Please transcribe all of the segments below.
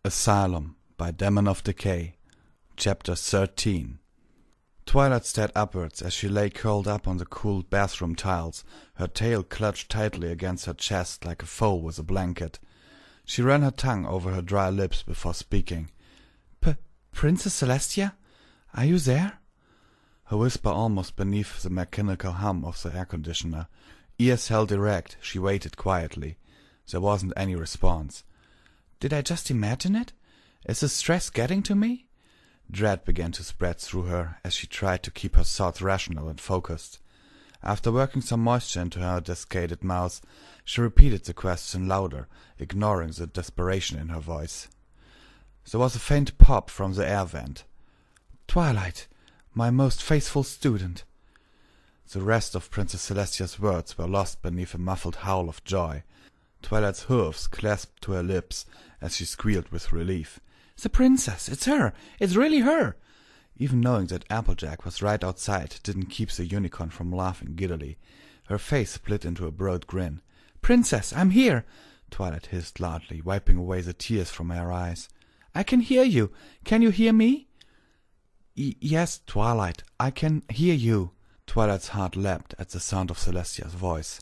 Asylum by Daemon of Decay, Chapter 13. Twilight stared upwards as she lay curled up on the cool bathroom tiles, her tail clutched tightly against her chest like a foal with a blanket. She ran her tongue over her dry lips before speaking. Princess Celestia? Are you there?" Her whisper almost beneath the mechanical hum of the air conditioner. Ears held erect, she waited quietly. There wasn't any response. Did I just imagine it? Is the stress getting to me? Dread began to spread through her as she tried to keep her thoughts rational and focused. After working some moisture into her desiccated mouth, she repeated the question louder, ignoring the desperation in her voice. There was a faint pop from the air vent. "Twilight, my most faithful student." The rest of Princess Celestia's words were lost beneath a muffled howl of joy. Twilight's hooves clasped to her lips as she squealed with relief. "The princess! It's her! It's really her!" Even knowing that Applejack was right outside didn't keep the unicorn from laughing giddily. Her face split into a broad grin. "Princess, I'm here!" Twilight hissed loudly, wiping away the tears from her eyes. "I can hear you! Can you hear me?" Yes, Twilight, I can hear you." Twilight's heart leapt at the sound of Celestia's voice.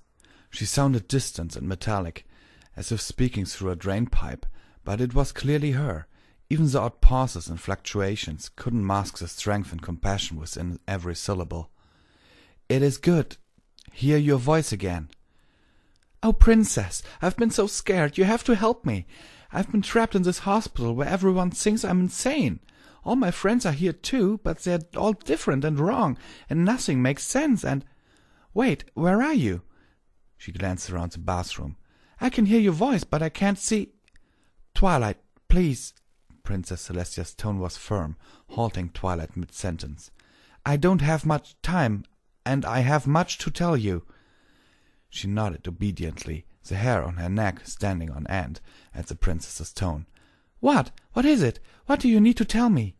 She sounded distant and metallic, as if speaking through a drain pipe, but it was clearly her. Even the odd pauses and fluctuations couldn't mask the strength and compassion within every syllable. "It is good. Hear your voice again." "Oh, Princess, I've been so scared. You have to help me. I've been trapped in this hospital where everyone thinks I'm insane. All my friends are here too, but they're all different and wrong, and nothing makes sense, and— Wait, where are you?" She glanced around the bathroom. "I can hear your voice, but I can't see—" "Twilight, please." Princess Celestia's tone was firm, halting Twilight mid-sentence. "I don't have much time, and I have much to tell you." She nodded obediently, the hair on her neck standing on end at the princess's tone. What? What is it? What do you need to tell me?"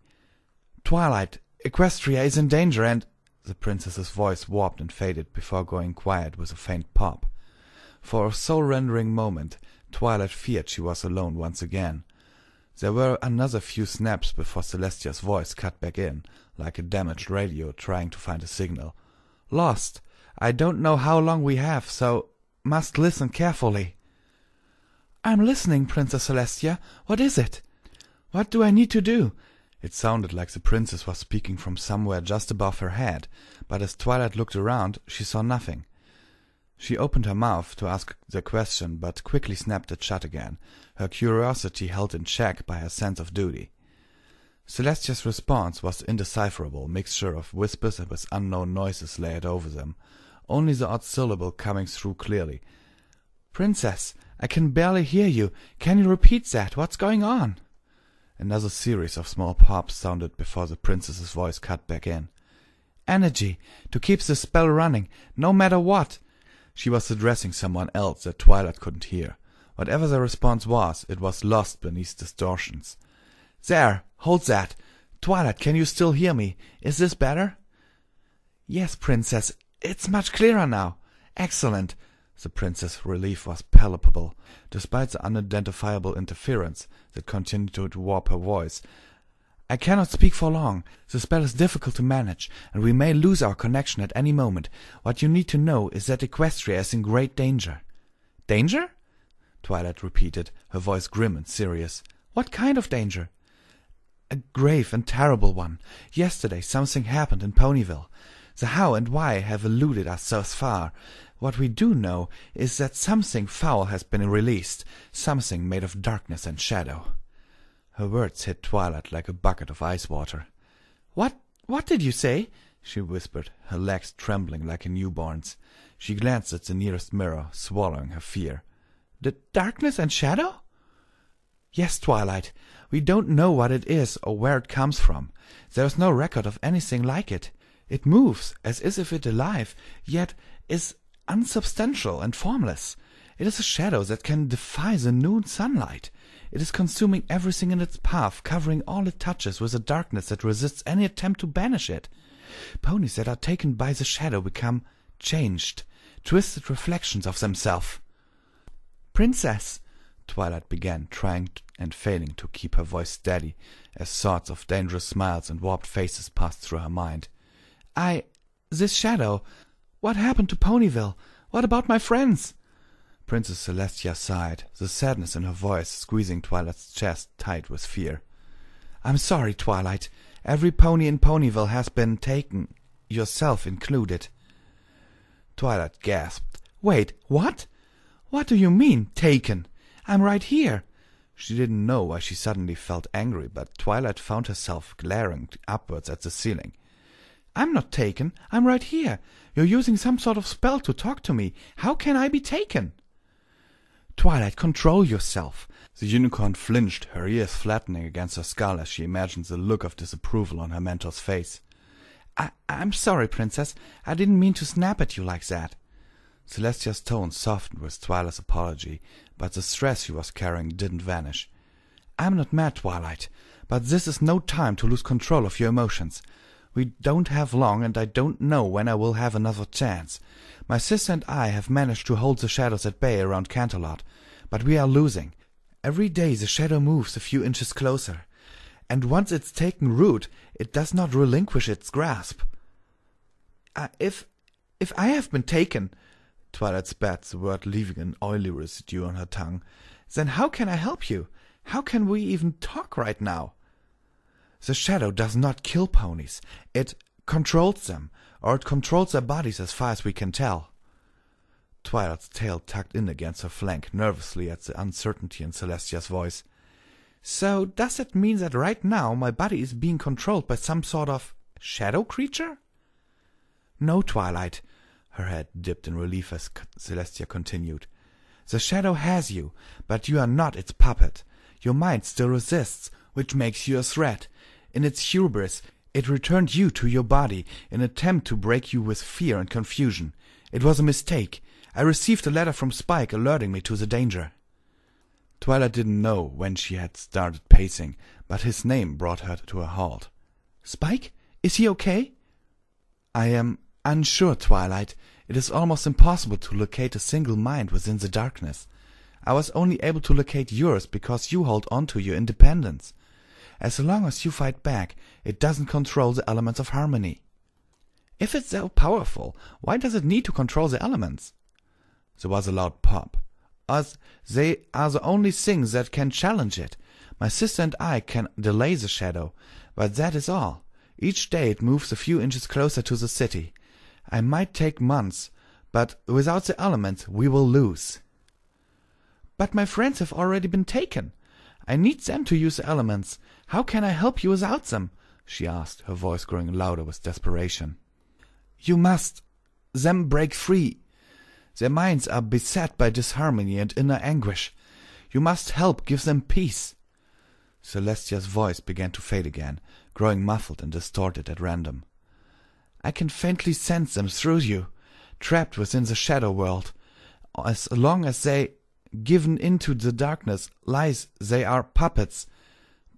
"Twilight, Equestria is in danger and—" The princess's voice warped and faded before going quiet with a faint pop. For a soul-rendering moment, Twilight feared she was alone once again. There were another few snaps before Celestia's voice cut back in, like a damaged radio trying to find a signal. "Lost. I don't know how long we have, so must listen carefully." "I'm listening, Princess Celestia. What is it? What do I need to do?" It sounded like the princess was speaking from somewhere just above her head, but as Twilight looked around, she saw nothing. She opened her mouth to ask the question, but quickly snapped it shut again, her curiosity held in check by her sense of duty. Celestia's response was an indecipherable mixture of whispers and with unknown noises layered over them, only the odd syllable coming through clearly. "Princess, I can barely hear you. Can you repeat that? What's going on?" Another series of small pops sounded before the princess's voice cut back in. "Energy, to keep the spell running, no matter what." She was addressing someone else that Twilight couldn't hear. Whatever the response was, it was lost beneath distortions. "There, hold that. Twilight, can you still hear me? Is this better?" "Yes, Princess, it's much clearer now." "Excellent." The princess's relief was palpable, despite the unidentifiable interference that continued to warp her voice. "I cannot speak for long. The spell is difficult to manage, and we may lose our connection at any moment. What you need to know is that Equestria is in great danger." "Danger?" Twilight repeated, her voice grim and serious. "What kind of danger?" "A grave and terrible one. Yesterday something happened in Ponyville. The how and why have eluded us thus far. What we do know is that something foul has been released, something made of darkness and shadow." Her words hit Twilight like a bucket of ice water. What did you say?" she whispered, her legs trembling like a newborn's. She glanced at the nearest mirror, swallowing her fear. "The darkness and shadow?" "Yes, Twilight. We don't know what it is or where it comes from. There is no record of anything like it. It moves as if it alive, yet is unsubstantial and formless. It is a shadow that can defy the noon sunlight. It is consuming everything in its path, covering all it touches with a darkness that resists any attempt to banish it. Ponies that are taken by the shadow become changed, twisted reflections of themselves." "Princess!" Twilight began, trying and failing to keep her voice steady, as thoughts of dangerous smiles and warped faces passed through her mind. This shadow. What happened to Ponyville? What about my friends? Princess Celestia sighed, the sadness in her voice squeezing Twilight's chest tight with fear. I'm sorry, Twilight. Every pony in Ponyville has been taken, yourself included. Twilight gasped. Wait, what? What do you mean, taken? I'm right here. She didn't know why she suddenly felt angry, but Twilight found herself glaring upwards at the ceiling. I'm not taken. I'm right here. You're using some sort of spell to talk to me. How can I be taken? Twilight, control yourself. The unicorn flinched, her ears flattening against her skull as she imagined the look of disapproval on her mentor's face. I'm sorry, Princess. I didn't mean to snap at you like that. Celestia's tone softened with Twilight's apology, but the stress she was carrying didn't vanish. I'm not mad, Twilight, but this is no time to lose control of your emotions. We don't have long, and I don't know when I will have another chance. My sister and I have managed to hold the shadows at bay around Canterlot, but we are losing. Every day the shadow moves a few inches closer, and once it's taken root, it does not relinquish its grasp. If I have been taken, Twilight spat, the word leaving an oily residue on her tongue, then how can I help you? How can we even talk right now? The shadow does not kill ponies. It controls them, or it controls their bodies as far as we can tell. Twilight's tail tucked in against her flank nervously at the uncertainty in Celestia's voice. So does that mean that right now my body is being controlled by some sort of shadow creature? No, Twilight. Her head dipped in relief as Celestia continued. The shadow has you, but you are not its puppet. Your mind still resists, which makes you a threat. In its hubris, it returned you to your body in an attempt to break you with fear and confusion. It was a mistake. I received a letter from Spike alerting me to the danger. Twilight didn't know when she had started pacing, but his name brought her to a halt. Spike? Is he okay? I am unsure, Twilight. It is almost impossible to locate a single mind within the darkness. I was only able to locate yours because you hold on to your independence. As long as you fight back, it doesn't control the elements of harmony. If it's so powerful, why does it need to control the elements? There was a loud pop. As they are the only things that can challenge it. My sister and I can delay the shadow, but that is all. Each day it moves a few inches closer to the city. I might take months, but without the elements we will lose. But my friends have already been taken. I need them to use the elements. How can I help you without them? She asked, her voice growing louder with desperation. You must them break free. Their minds are beset by disharmony and inner anguish. You must help give them peace. Celestia's voice began to fade again, growing muffled and distorted at random. I can faintly sense them through you, trapped within the shadow world. As long as they, given into the darkness, lies, they are puppets.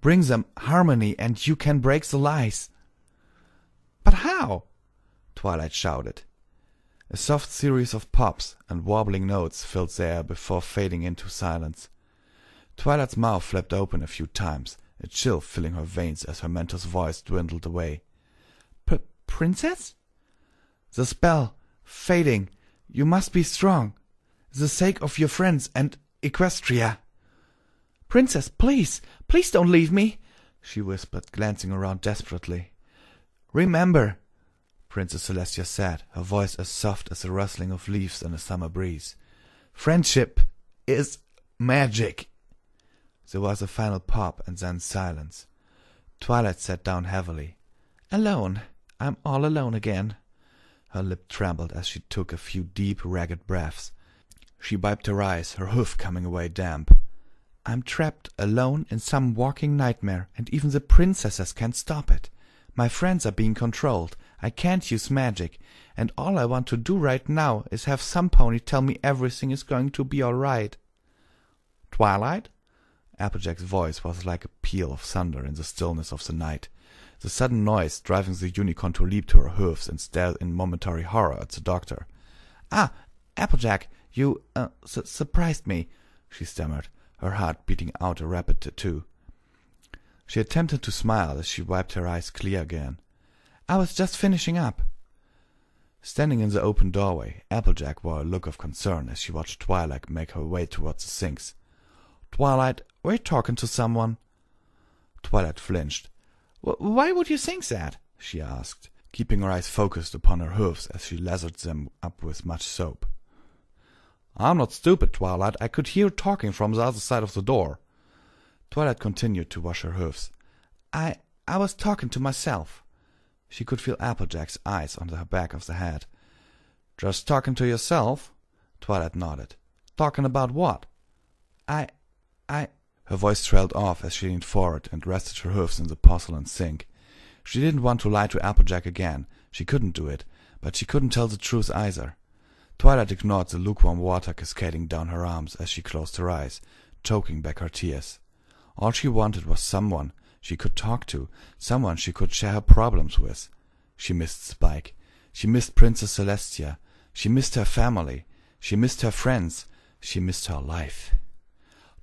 Bring them harmony, and you can break the lies. But how? Twilight shouted. A soft series of pops and wobbling notes filled the air before fading into silence. Twilight's mouth flapped open a few times, a chill filling her veins as her mentor's voice dwindled away. Princess? The spell, fading. You must be strong. The sake of your friends and Equestria. Princess, please, please don't leave me, she whispered, glancing around desperately. Remember, Princess Celestia said, her voice as soft as the rustling of leaves in a summer breeze. Friendship is magic. There was a final pop and then silence. Twilight sat down heavily. Alone. I'm all alone again. Her lip trembled as she took a few deep, ragged breaths. She wiped her eyes, her hoof coming away damp. I'm trapped alone in some walking nightmare, and even the princesses can't stop it. My friends are being controlled. I can't use magic, and all I want to do right now is have some pony tell me everything is going to be all right. Twilight? Applejack's voice was like a peal of thunder in the stillness of the night. The sudden noise driving the unicorn to leap to her hoofs and stare in momentary horror at the doctor. Ah, Applejack, you surprised me, she stammered, her heart beating out a rapid tattoo. She attempted to smile as she wiped her eyes clear again. "I was just finishing up." Standing in the open doorway, Applejack wore a look of concern as she watched Twilight make her way towards the sinks. "Twilight, we're talking to someone." Twilight flinched. "Why would you think that?" she asked, keeping her eyes focused upon her hooves as she lathered them up with much soap. "I'm not stupid, Twilight. I could hear talking from the other side of the door." Twilight continued to wash her hooves. I was talking to myself." She could feel Applejack's eyes on the back of the head. "Just talking to yourself?" Twilight nodded. "Talking about what?" I... Her voice trailed off as she leaned forward and rested her hooves in the porcelain sink. She didn't want to lie to Applejack again. She couldn't do it, but she couldn't tell the truth either. Twilight ignored the lukewarm water cascading down her arms as she closed her eyes, choking back her tears. All she wanted was someone she could talk to, someone she could share her problems with. She missed Spike. She missed Princess Celestia. She missed her family. She missed her friends. She missed her life.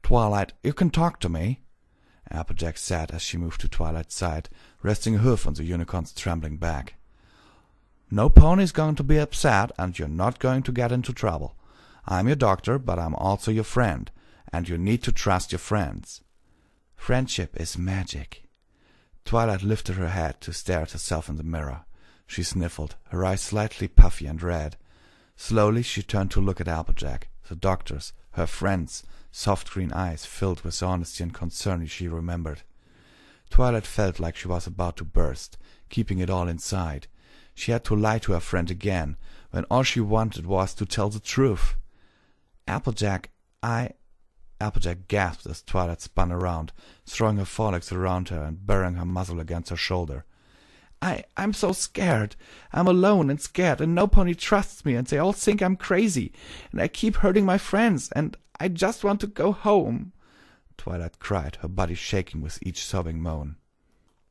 "Twilight, you can talk to me," Applejack said as she moved to Twilight's side, resting a hoof on the unicorn's trembling back. "No pony's going to be upset, and you're not going to get into trouble. I'm your doctor, but I'm also your friend, and you need to trust your friends. Friendship is magic." Twilight lifted her head to stare at herself in the mirror. She sniffled, her eyes slightly puffy and red. Slowly she turned to look at Applejack, the doctor's, her friend's, soft green eyes filled with the honesty and concern she remembered. Twilight felt like she was about to burst, keeping it all inside. She had to lie to her friend again, when all she wanted was to tell the truth. "Applejack, Applejack gasped as Twilight spun around, throwing her forelegs around her and burying her muzzle against her shoulder. I'm so scared. I'm alone and scared, and no pony trusts me, and they all think I'm crazy, and I keep hurting my friends, and I just want to go home," Twilight cried, her body shaking with each sobbing moan.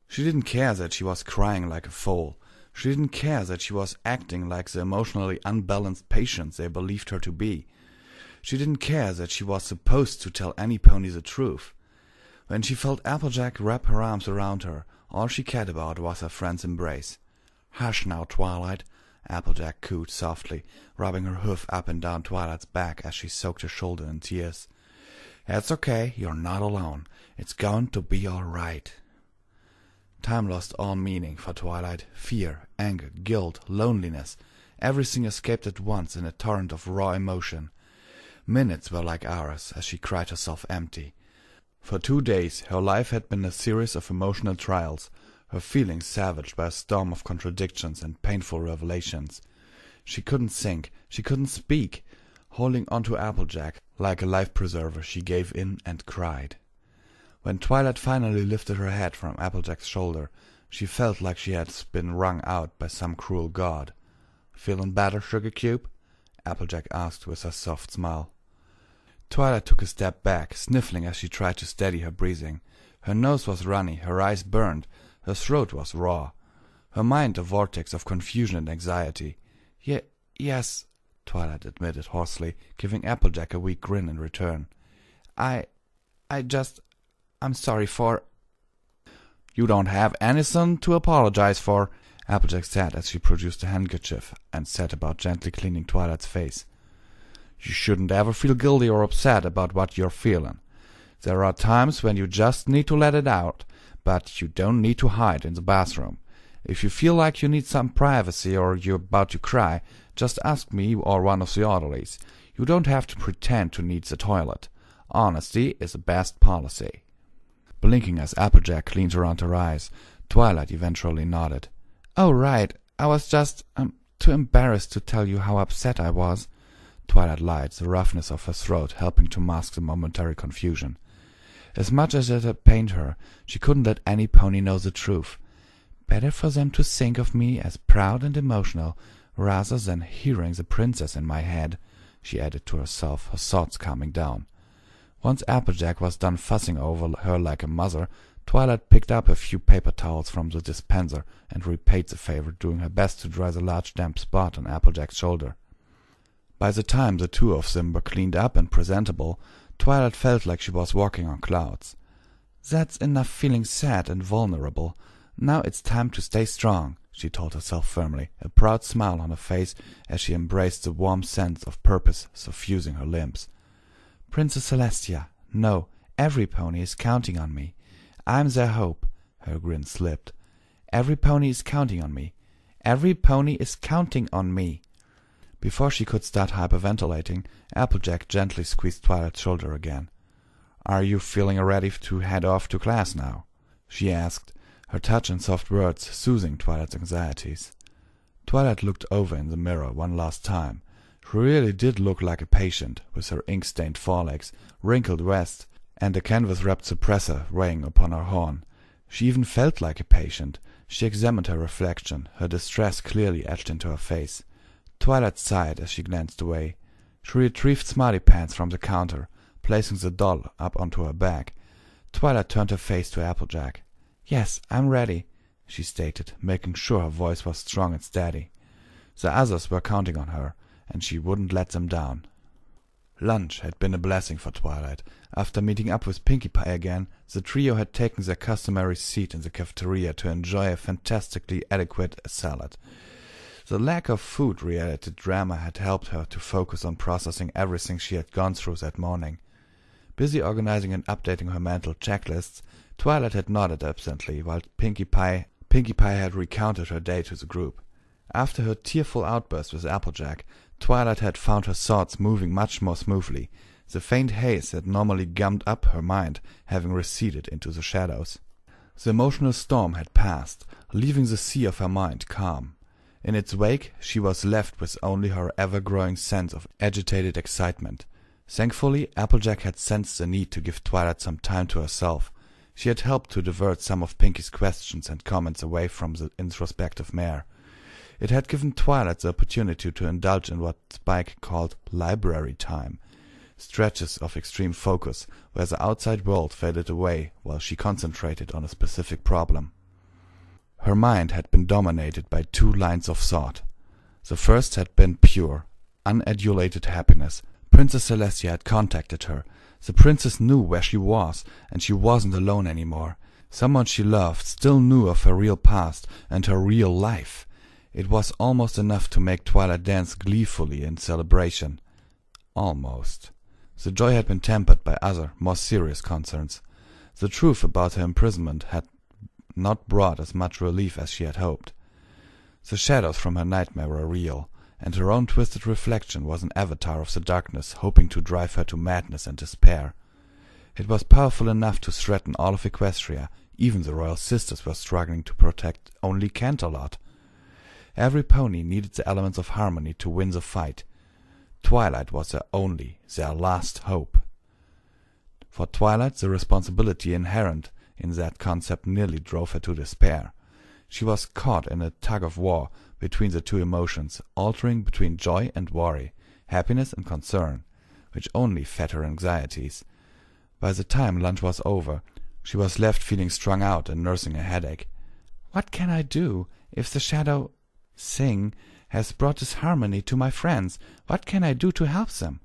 She didn't care that she was crying like a foal. She didn't care that she was acting like the emotionally unbalanced patient they believed her to be. She didn't care that she was supposed to tell any pony the truth. When she felt Applejack wrap her arms around her, all she cared about was her friend's embrace. "Hush now, Twilight," Applejack cooed softly, rubbing her hoof up and down Twilight's back as she soaked her shoulder in tears. "It's okay, you're not alone. It's going to be all right." Time lost all meaning for Twilight. Fear, anger, guilt, loneliness, everything escaped at once in a torrent of raw emotion. Minutes were like hours as she cried herself empty. For 2 days her life had been a series of emotional trials, her feelings savaged by a storm of contradictions and painful revelations. She couldn't think, she couldn't speak. Holding onto Applejack like a life-preserver, she gave in and cried. When Twilight finally lifted her head from Applejack's shoulder, she felt like she had been wrung out by some cruel god. "Feeling better, Sugar Cube?" Applejack asked with a soft smile. Twilight took a step back, sniffling as she tried to steady her breathing. Her nose was runny, her eyes burned, her throat was raw. Her mind a vortex of confusion and anxiety. Yes, Twilight admitted hoarsely, giving Applejack a weak grin in return. I'm sorry for—" "You don't have anything to apologize for," Applejack said as she produced a handkerchief and set about gently cleaning Twilight's face. "You shouldn't ever feel guilty or upset about what you're feeling. There are times when you just need to let it out, but you don't need to hide in the bathroom. If you feel like you need some privacy or you're about to cry, just ask me or one of the orderlies. You don't have to pretend to need the toilet. Honesty is the best policy." Blinking as Applejack cleaned around her eyes, Twilight eventually nodded. "Oh, right. I was just, too embarrassed to tell you how upset I was." Twilight lied, the roughness of her throat helping to mask the momentary confusion. As much as it had pained her, she couldn't let any pony know the truth. Better for them to think of me as proud and emotional, rather than hearing the princess in my head, she added to herself, her thoughts calming down. Once Applejack was done fussing over her like a mother, Twilight picked up a few paper towels from the dispenser and repaid the favor, doing her best to dry the large damp spot on Applejack's shoulder. By the time the two of them were cleaned up and presentable, Twilight felt like she was walking on clouds. "That's enough feeling sad and vulnerable. Now it's time to stay strong," she told herself firmly, a proud smile on her face as she embraced the warm sense of purpose suffusing her limbs. "Princess Celestia, no, every pony is counting on me. I'm their hope." Her grin slipped. "Every pony is counting on me. Every pony is counting on me." Before she could start hyperventilating, Applejack gently squeezed Twilight's shoulder again. "Are you feeling ready to head off to class now?" she asked, her touch and soft words soothing Twilight's anxieties. Twilight looked over in the mirror one last time. She really did look like a patient, with her ink-stained forelegs, wrinkled vest, and a canvas-wrapped suppressor weighing upon her horn. She even felt like a patient. She examined her reflection, her distress clearly etched into her face. Twilight sighed as she glanced away. She retrieved Smarty Pants from the counter, placing the doll up onto her back. Twilight turned her face to Applejack. "Yes, I'm ready," she stated, making sure her voice was strong and steady. The others were counting on her, and she wouldn't let them down. Lunch had been a blessing for Twilight. After meeting up with Pinkie Pie again, the trio had taken their customary seat in the cafeteria to enjoy a fantastically adequate salad. The lack of food-related drama had helped her to focus on processing everything she had gone through that morning. Busy organizing and updating her mental checklists, Twilight had nodded absently while Pinkie Pie had recounted her day to the group. After her tearful outburst with Applejack, Twilight had found her thoughts moving much more smoothly, the faint haze that normally gummed up her mind having receded into the shadows. The emotional storm had passed, leaving the sea of her mind calm. In its wake, she was left with only her ever-growing sense of agitated excitement. Thankfully, Applejack had sensed the need to give Twilight some time to herself. She had helped to divert some of Pinkie's questions and comments away from the introspective mare. It had given Twilight the opportunity to indulge in what Spike called library time, stretches of extreme focus where the outside world faded away while she concentrated on a specific problem. Her mind had been dominated by two lines of thought. The first had been pure, unadulated happiness. Princess Celestia had contacted her. The princess knew where she was, and she wasn't alone anymore. Someone she loved still knew of her real past and her real life. It was almost enough to make Twilight dance gleefully in celebration. Almost. The joy had been tempered by other, more serious concerns. The truth about her imprisonment had not brought as much relief as she had hoped. The shadows from her nightmare were real, and her own twisted reflection was an avatar of the darkness hoping to drive her to madness and despair. It was powerful enough to threaten all of Equestria. Even the royal sisters were struggling to protect only Canterlot. Every pony needed the elements of harmony to win the fight. Twilight was their only, their last hope. For Twilight, the responsibility inherent in that concept nearly drove her to despair. She was caught in a tug-of-war between the two emotions, altering between joy and worry, happiness and concern, which only fed her anxieties. By the time lunch was over, she was left feeling strung out and nursing a headache. What can I do if the shadow thing has brought this harmony to my friends? What can I do to help them?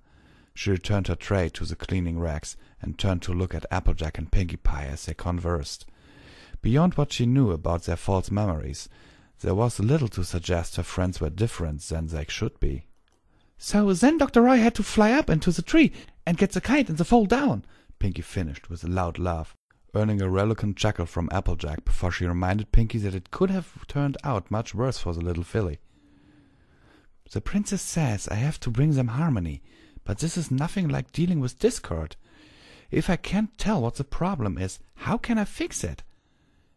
She returned her tray to the cleaning racks and turned to look at Applejack and Pinkie Pie as they conversed. Beyond what she knew about their false memories, there was little to suggest her friends were different than they should be. So then Dr. Roy had to fly up into the tree and get the kite and the fall down, Pinkie finished with a loud laugh, earning a reluctant chuckle from Applejack before she reminded Pinkie that it could have turned out much worse for the little filly. The princess says I have to bring them harmony, but this is nothing like dealing with discord. If I can't tell what the problem is, how can I fix it?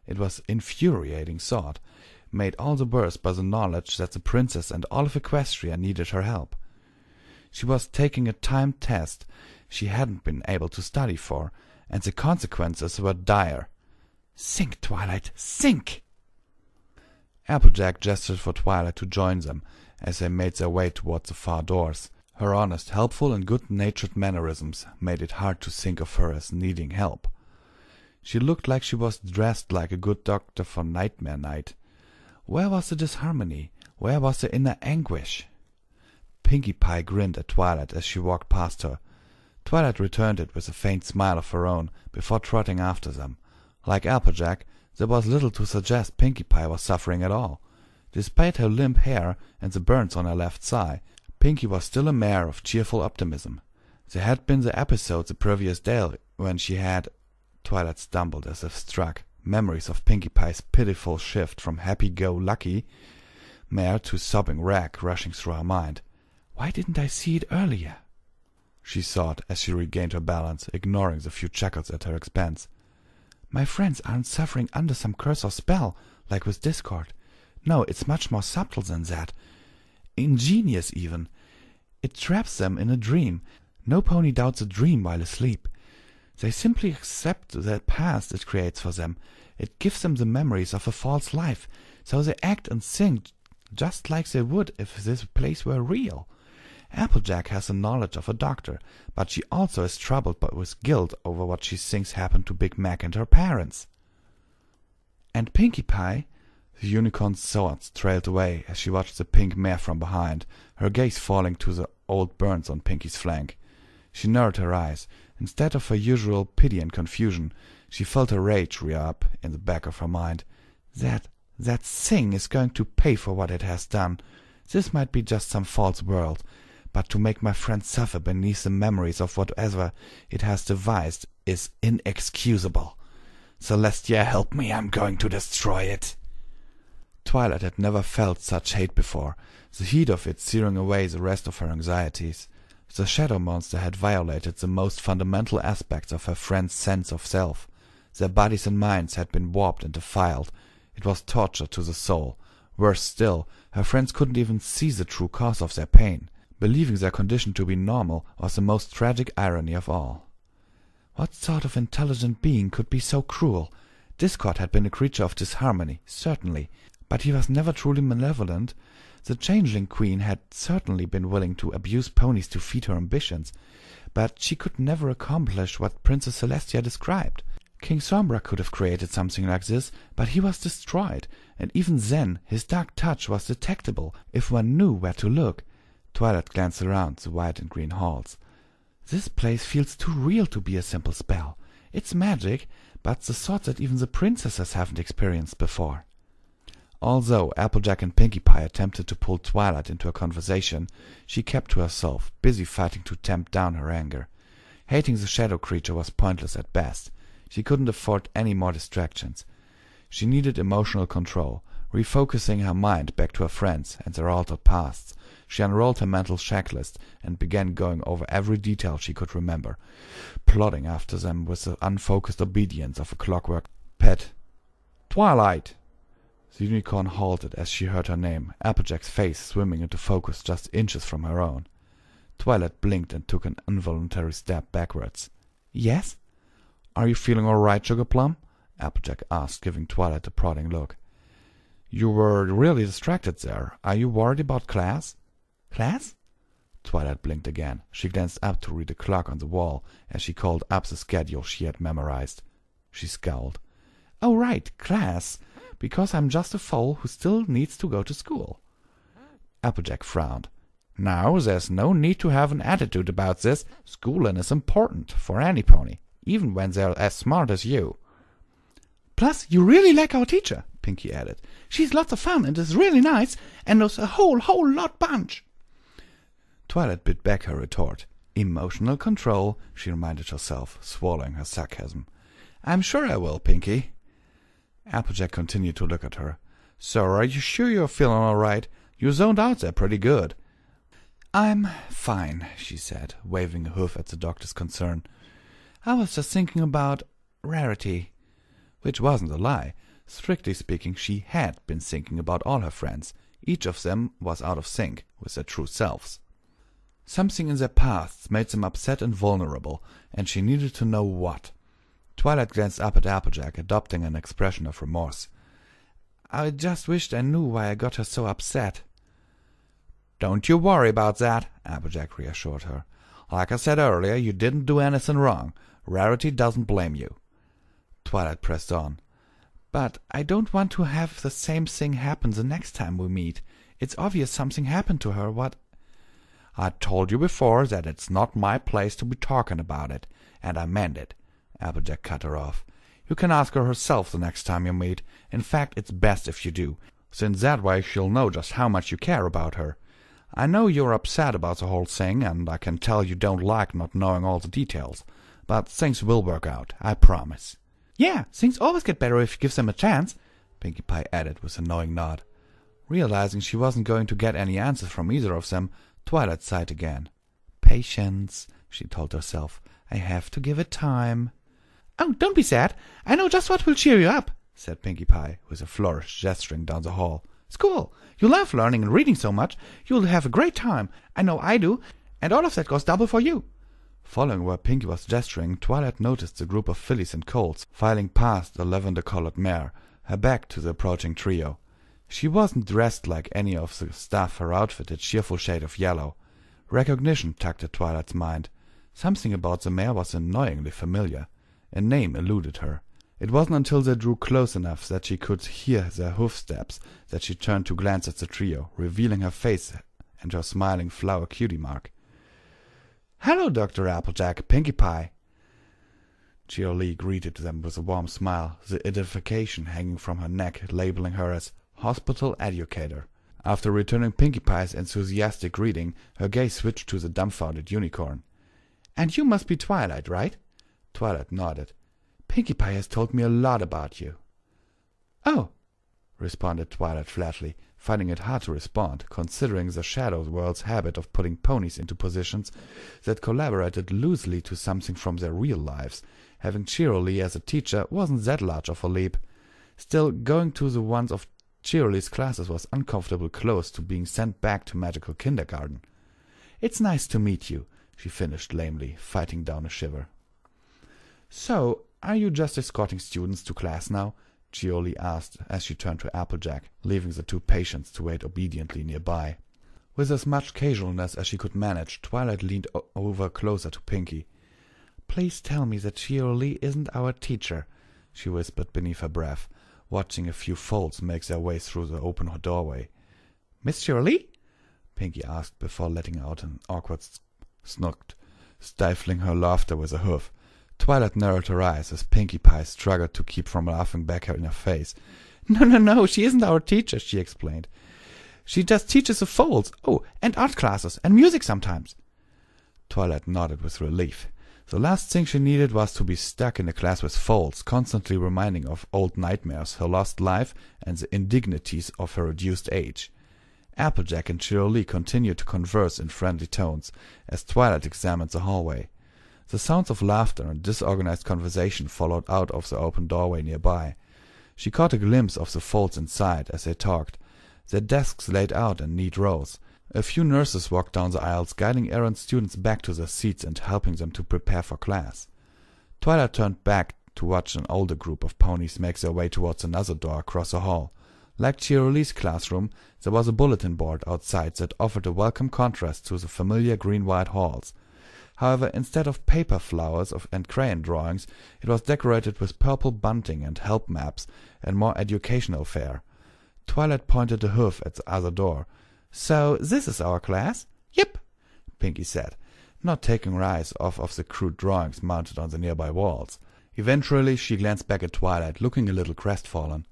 It was infuriating thought, made all the worse by the knowledge that the princess and all of Equestria needed her help. She was taking a timed test she hadn't been able to study for, and the consequences were dire. Think, Twilight, think! Applejack gestured for Twilight to join them as they made their way towards the far doors. Her honest, helpful, and good-natured mannerisms made it hard to think of her as needing help. She looked like she was dressed like a good doctor for Nightmare Night. Where was the disharmony? Where was the inner anguish? Pinkie Pie grinned at Twilight as she walked past her. Twilight returned it with a faint smile of her own before trotting after them. Like Applejack, there was little to suggest Pinkie Pie was suffering at all. Despite her limp hair and the burns on her left thigh, Pinkie was still a mare of cheerful optimism. There had been the episode the previous day when she had— Twilight stumbled as if struck. Memories of Pinkie Pie's pitiful shift from happy-go-lucky mare to sobbing wreck rushing through her mind. "Why didn't I see it earlier?" she thought as she regained her balance, ignoring the few chuckles at her expense. "My friends aren't suffering under some curse or spell, like with Discord. No, it's much more subtle than that. Ingenious, even. It traps them in a dream. No pony doubts a dream while asleep. They simply accept the past it creates for them. It gives them the memories of a false life, so they act and think just like they would if this place were real. Applejack has the knowledge of a doctor, but she also is troubled with guilt over what she thinks happened to Big Mac and her parents. And Pinkie Pie—" The unicorn's thoughts trailed away as she watched the pink mare from behind, her gaze falling to the old burns on Pinkie's flank. She narrowed her eyes. Instead of her usual pity and confusion, she felt a rage rear up in the back of her mind. That thing is going to pay for what it has done. This might be just some false world, but to make my friend suffer beneath the memories of whatever it has devised is inexcusable. Celestia, help me, I'm going to destroy it." Twilight had never felt such hate before, the heat of it searing away the rest of her anxieties. The shadow monster had violated the most fundamental aspects of her friend's sense of self. Their bodies and minds had been warped and defiled. It was torture to the soul. Worse still, her friends couldn't even see the true cause of their pain. Believing their condition to be normal was the most tragic irony of all. What sort of intelligent being could be so cruel? Discord had been a creature of disharmony, certainly, but he was never truly malevolent. The Changeling Queen had certainly been willing to abuse ponies to feed her ambitions, but she could never accomplish what Princess Celestia described. King Sombra could have created something like this, but he was destroyed, and even then his dark touch was detectable if one knew where to look. Twilight glanced around the white and green halls. This place feels too real to be a simple spell. It's magic, but the sort that even the princesses haven't experienced before. Although Applejack and Pinkie Pie attempted to pull Twilight into a conversation, she kept to herself, busy fighting to tamp down her anger. Hating the shadow creature was pointless at best. She couldn't afford any more distractions. She needed emotional control, refocusing her mind back to her friends and their altered pasts. She unrolled her mental checklist and began going over every detail she could remember, plodding after them with the unfocused obedience of a clockwork pet. "Twilight!" The unicorn halted as she heard her name, Applejack's face swimming into focus just inches from her own. Twilight blinked and took an involuntary step backwards. "Yes?" "Are you feeling all right, Sugar Plum?" Applejack asked, giving Twilight a prodding look. "You were really distracted there. Are you worried about class?" "Class?" Twilight blinked again. She glanced up to read the clock on the wall as she called up the schedule she had memorized. She scowled. "Oh, right, class. Because I'm just a foal who still needs to go to school." Applejack frowned. "Now, there's no need to have an attitude about this. Schooling is important for any pony, even when they're as smart as you." "Plus, you really like our teacher," Pinkie added. "She's lots of fun and is really nice, and knows a whole lot bunch." Twilight bit back her retort. "Emotional control," she reminded herself, swallowing her sarcasm. "I'm sure I will, Pinkie." Applejack continued to look at her. "So, are you sure you're feeling all right? You zoned out there pretty good." "I'm fine," she said, waving a hoof at the doctor's concern. "I was just thinking about Rarity." Which wasn't a lie. Strictly speaking, she had been thinking about all her friends. Each of them was out of sync with their true selves. Something in their pasts made them upset and vulnerable, and she needed to know what. Twilight glanced up at Applejack, adopting an expression of remorse. "I just wished I knew why I got her so upset." "Don't you worry about that," Applejack reassured her. "Like I said earlier, you didn't do anything wrong. Rarity doesn't blame you." Twilight pressed on. "But I don't want to have the same thing happen the next time we meet. It's obvious something happened to her. What—" I told you before that it's not my place to be talking about it, and I meant it. Applejack cut her off. You can ask her herself the next time you meet. In fact, it's best if you do, since that way she'll know just how much you care about her. I know you're upset about the whole thing, and I can tell you don't like not knowing all the details, but things will work out, I promise. Yeah, things always get better if you give them a chance, Pinkie Pie added with a knowing nod. Realizing she wasn't going to get any answers from either of them, Twilight sighed again. Patience, she told herself. I have to give it time. Oh, don't be sad. I know just what will cheer you up, said Pinkie Pie, with a flourish gesturing down the hall. School. You love learning and reading so much. You'll have a great time. I know I do. And all of that goes double for you. Following where Pinkie was gesturing, Twilight noticed the group of fillies and colts filing past the lavender-colored mare, her back to the approaching trio. She wasn't dressed like any of the staff her outfit, a cheerful shade of yellow. Recognition tugged at Twilight's mind. Something about the mare was annoyingly familiar. A name eluded her. It wasn't until they drew close enough that she could hear their hoofsteps that she turned to glance at the trio, revealing her face and her smiling flower cutie mark. Hello, Dr. Applejack, Pinkie Pie. Cheerilee greeted them with a warm smile, the identification hanging from her neck, labeling her as Hospital Educator. After returning Pinkie Pie's enthusiastic greeting, her gaze switched to the dumbfounded unicorn. And you must be Twilight, right? Twilight nodded. Pinkie Pie has told me a lot about you. Oh, responded Twilight flatly, finding it hard to respond, considering the Shadow World's habit of putting ponies into positions that collaborated loosely to something from their real lives. Having Cheerilee as a teacher wasn't that large of a leap. Still, going to the ones of Cheerilee's classes was uncomfortably close to being sent back to magical kindergarten. It's nice to meet you, she finished lamely, fighting down a shiver. So, are you just escorting students to class now? Cheerilee asked as she turned to Applejack, leaving the two patients to wait obediently nearby. With as much casualness as she could manage, Twilight leaned over closer to Pinkie. Please tell me that Cheerilee isn't our teacher, she whispered beneath her breath, watching a few folds make their way through the open doorway. Miss Cheerilee? Pinkie asked before letting out an awkward snoot, stifling her laughter with a hoof. Twilight narrowed her eyes as Pinkie Pie struggled to keep from laughing back in her face. No, she isn't our teacher, she explained. She just teaches the folds. Oh, and art classes, and music sometimes. Twilight nodded with relief. The last thing she needed was to be stuck in a class with folds, constantly reminding of old nightmares, her lost life, and the indignities of her reduced age. Applejack and Cheerilee continued to converse in friendly tones as Twilight examined the hallway. The sounds of laughter and disorganized conversation followed out of the open doorway nearby. She caught a glimpse of the folds inside as they talked, their desks laid out in neat rows. A few nurses walked down the aisles, guiding errant students back to their seats and helping them to prepare for class. Twilight turned back to watch an older group of ponies make their way towards another door across the hall. Like Cheerilee's classroom, there was a bulletin board outside that offered a welcome contrast to the familiar green-white halls. However, instead of paper flowers and crayon drawings, it was decorated with purple bunting and help maps and more educational fare. Twilight pointed a hoof at the other door. So, this is our class? Yep, Pinkie said, not taking her eyes off of the crude drawings mounted on the nearby walls. Eventually, she glanced back at Twilight, looking a little crestfallen.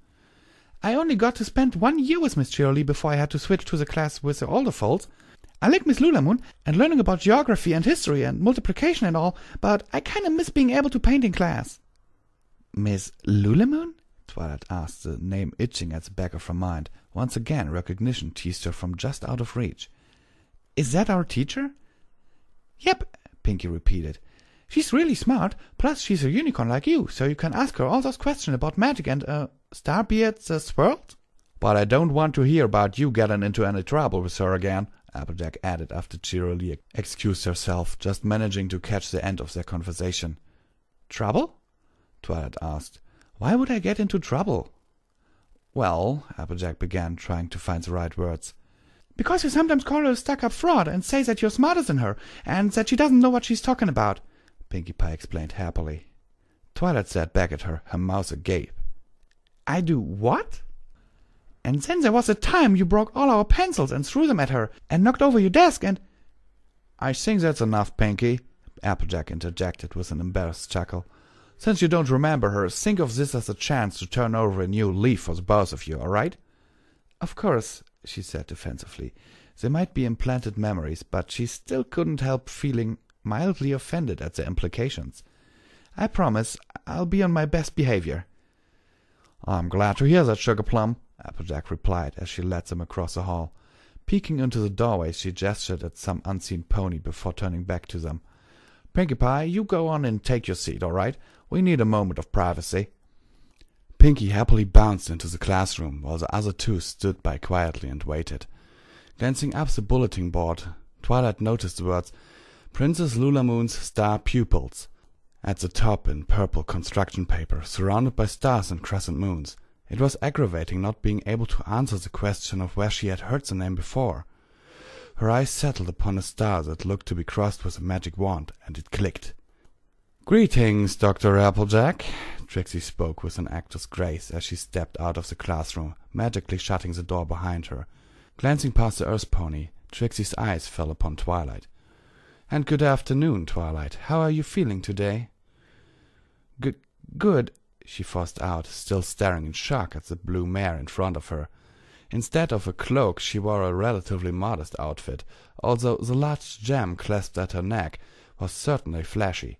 I only got to spend 1 year with Miss Cheerilee before I had to switch to the class with the older folds. I like Miss Lulamoon and learning about geography and history and multiplication and all, but I kind of miss being able to paint in class. Miss Lulamoon? Twilight asked, the name itching at the back of her mind. Once again, recognition teased her from just out of reach. Is that our teacher? Yep, Pinkie repeated. She's really smart, plus she's a unicorn like you, so you can ask her all those questions about magic and, Starbeard the swirl? But I don't want to hear about you getting into any trouble with her again, Applejack added after Cheerilee excused herself, just managing to catch the end of their conversation. Trouble? Twilight asked. Why would I get into trouble? Well, Applejack began, trying to find the right words. Because you sometimes call her a stuck-up fraud and say that you're smarter than her, and that she doesn't know what she's talking about, Pinkie Pie explained happily. Twilight stared back at her, her mouth agape. I do what? And then there was a time you broke all our pencils and threw them at her, and knocked over your desk, and... I think that's enough, Pinky, Applejack interjected with an embarrassed chuckle. Since you don't remember her, think of this as a chance to turn over a new leaf for the both of you, all right? Of course, she said defensively. They might be implanted memories, but she still couldn't help feeling mildly offended at the implications. I promise I'll be on my best behavior. I'm glad to hear that, Sugar Plum, Applejack replied as she led them across the hall. Peeking into the doorway, she gestured at some unseen pony before turning back to them. Pinkie Pie, you go on and take your seat, all right? We need a moment of privacy. Pinkie happily bounced into the classroom, while the other two stood by quietly and waited. Glancing up the bulletin board, Twilight noticed the words, Princess Lulamoon's Star Pupils, at the top in purple construction paper, surrounded by stars and crescent moons. It was aggravating not being able to answer the question of where she had heard the name before. Her eyes settled upon a star that looked to be crossed with a magic wand, and it clicked. Greetings, Dr. Applejack, Trixie spoke with an actor's grace as she stepped out of the classroom, magically shutting the door behind her. Glancing past the Earth Pony, Trixie's eyes fell upon Twilight. And good afternoon, Twilight. How are you feeling today? Good, she forced out, still staring in shock at the blue mare in front of her. Instead of a cloak, she wore a relatively modest outfit, although the large gem clasped at her neck was certainly flashy.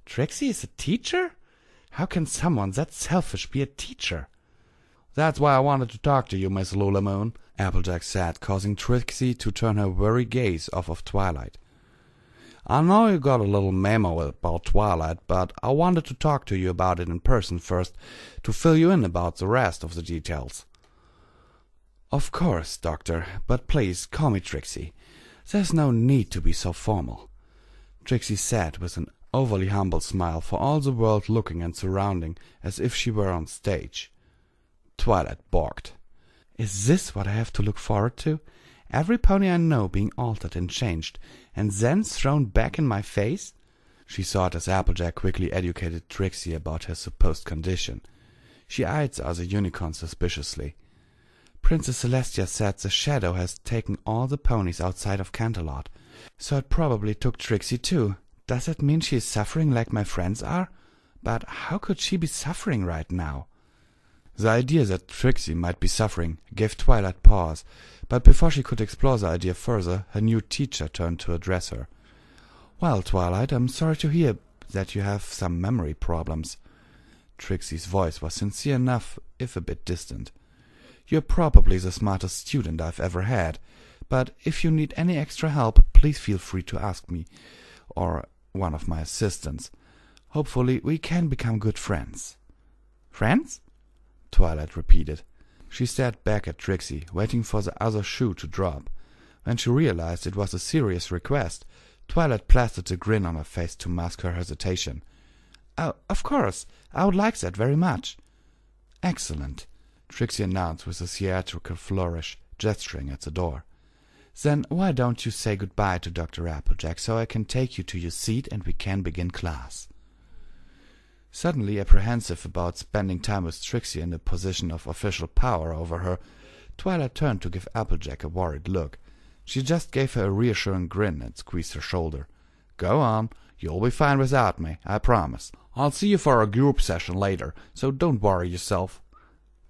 Trixie is a teacher? How can someone that selfish be a teacher? That's why I wanted to talk to you, Miss Lulamoon, Applejack said, causing Trixie to turn her weary gaze off of Twilight. I know you got a little memo about Twilight, but I wanted to talk to you about it in person first, to fill you in about the rest of the details. Of course, Doctor, but please call me Trixie. There's no need to be so formal, Trixie said with an overly humble smile, for all the world looking and surrounding as if she were on stage. Twilight barked. Is this what I have to look forward to? Every pony I know being altered and changed, and then thrown back in my face? She thought as Applejack quickly educated Trixie about her supposed condition. She eyed the other unicorn suspiciously. Princess Celestia said the shadow has taken all the ponies outside of Canterlot, so it probably took Trixie too. Does that mean she is suffering like my friends are? But how could she be suffering right now? The idea that Trixie might be suffering gave Twilight pause, but before she could explore the idea further, her new teacher turned to address her. Well, Twilight, I'm sorry to hear that you have some memory problems. Trixie's voice was sincere enough, if a bit distant. You're probably the smartest student I've ever had, but if you need any extra help, please feel free to ask me, or one of my assistants. Hopefully we can become good friends. Friends? Twilight repeated. She stared back at Trixie, waiting for the other shoe to drop. When she realized it was a serious request, Twilight plastered a grin on her face to mask her hesitation. Oh, of course, I would like that very much. Excellent, Trixie announced with a theatrical flourish, gesturing at the door. Then why don't you say goodbye to Dr. Applejack so I can take you to your seat and we can begin class? Suddenly apprehensive about spending time with Trixie in a position of official power over her, Twilight turned to give Applejack a worried look. She just gave her a reassuring grin and squeezed her shoulder. Go on, you'll be fine without me, I promise. I'll see you for a group session later, so don't worry yourself.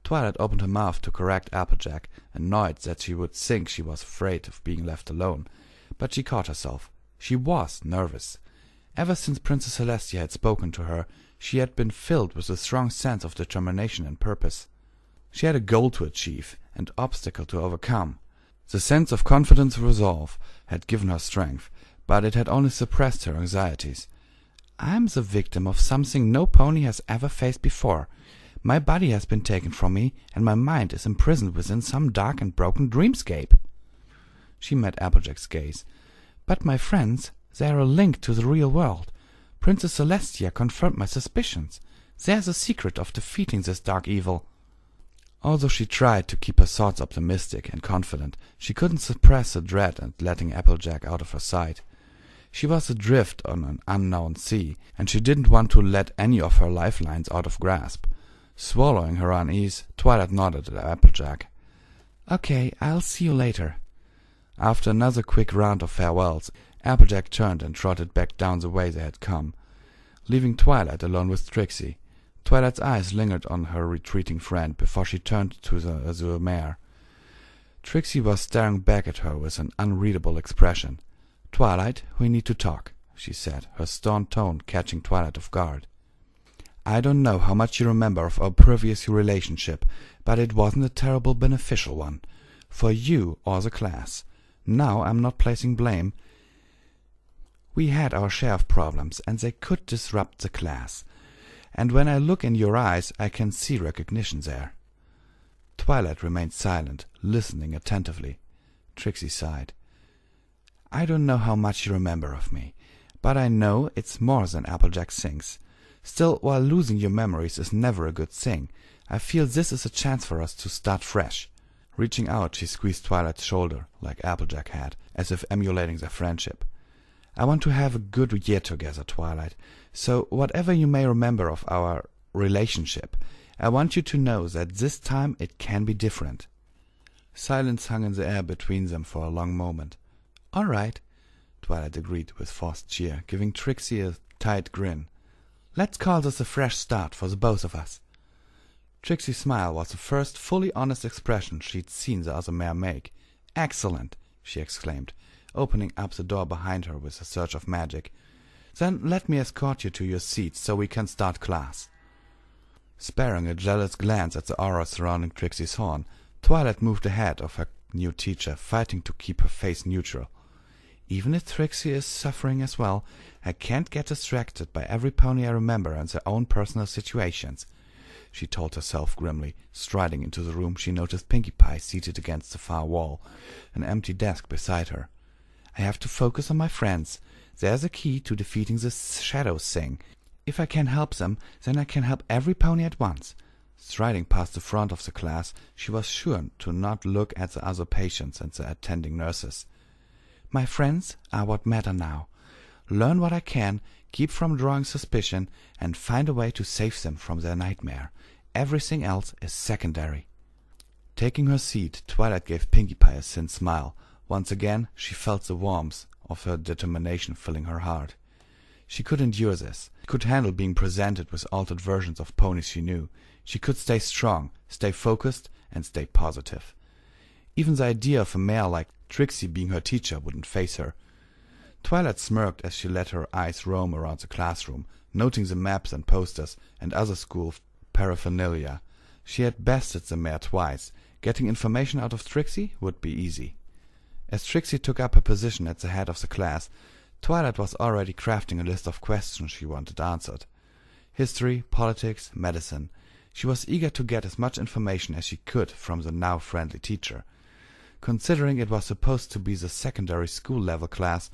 Twilight opened her mouth to correct Applejack, annoyed that she would think she was afraid of being left alone, but she caught herself. She was nervous. Ever since Princess Celestia had spoken to her, she had been filled with a strong sense of determination and purpose. She had a goal to achieve, an obstacle to overcome. The sense of confident resolve had given her strength, but it had only suppressed her anxieties. I'm the victim of something no pony has ever faced before. My body has been taken from me, and my mind is imprisoned within some dark and broken dreamscape. She met Applejack's gaze. But my friends, they are a link to the real world. Princess Celestia confirmed my suspicions. There's a secret of defeating this dark evil. Although she tried to keep her thoughts optimistic and confident, she couldn't suppress her dread at letting Applejack out of her sight. She was adrift on an unknown sea, and she didn't want to let any of her lifelines out of grasp. Swallowing her unease, Twilight nodded at Applejack. Okay, I'll see you later. After another quick round of farewells, Applejack turned and trotted back down the way they had come, leaving Twilight alone with Trixie. Twilight's eyes lingered on her retreating friend before she turned to the mare. Trixie was staring back at her with an unreadable expression. "Twilight, we need to talk," she said, her stern tone catching Twilight off guard. "I don't know how much you remember of our previous relationship, but it wasn't a terrible beneficial one, for you or the class. Now I'm not placing blame. We had our share of problems, and they could disrupt the class. And when I look in your eyes, I can see recognition there." Twilight remained silent, listening attentively. Trixie sighed. "I don't know how much you remember of me, but I know it's more than Applejack thinks. Still, while losing your memories is never a good thing, I feel this is a chance for us to start fresh." Reaching out, she squeezed Twilight's shoulder, like Applejack had, as if emulating their friendship. "I want to have a good year together, Twilight, so whatever you may remember of our relationship, I want you to know that this time it can be different." Silence hung in the air between them for a long moment. "All right," Twilight agreed with forced cheer, giving Trixie a tight grin. "Let's call this a fresh start for the both of us." Trixie's smile was the first fully honest expression she'd seen the other mare make. "Excellent!" she exclaimed, opening up the door behind her with a surge of magic. "Then let me escort you to your seats so we can start class." Sparing a jealous glance at the aura surrounding Trixie's horn, Twilight moved ahead of her new teacher, fighting to keep her face neutral. "Even if Trixie is suffering as well, I can't get distracted by every pony I remember and their own personal situations," she told herself grimly. Striding into the room, she noticed Pinkie Pie seated against the far wall, an empty desk beside her. "I have to focus on my friends. There's a key to defeating this shadow thing. If I can help them, then I can help every pony at once." Striding past the front of the class, she was sure to not look at the other patients and the attending nurses. "My friends are what matter now. Learn what I can, keep from drawing suspicion, and find a way to save them from their nightmare. Everything else is secondary." Taking her seat, Twilight gave Pinkie Pie a thin smile. Once again, she felt the warmth of her determination filling her heart. She could endure this, could handle being presented with altered versions of ponies she knew. She could stay strong, stay focused, and stay positive. Even the idea of a mare like Trixie being her teacher wouldn't faze her. Twilight smirked as she let her eyes roam around the classroom, noting the maps and posters and other school paraphernalia. She had bested the mare twice. Getting information out of Trixie would be easy. As Trixie took up her position at the head of the class, Twilight was already crafting a list of questions she wanted answered. History, politics, medicine. She was eager to get as much information as she could from the now friendly teacher. Considering it was supposed to be the secondary school-level class,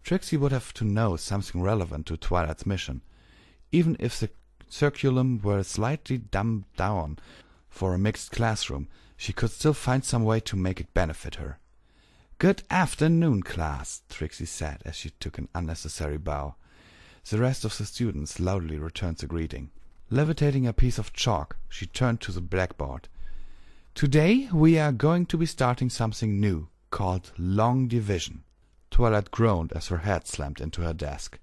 Trixie would have to know something relevant to Twilight's mission. Even if the curriculum were slightly dumbed down for a mixed classroom, she could still find some way to make it benefit her. "Good afternoon, class," Trixie said as she took an unnecessary bow. The rest of the students loudly returned the greeting. Levitating a piece of chalk, she turned to the blackboard. "Today we are going to be starting something new, called long division." Twilight groaned as her head slammed into her desk.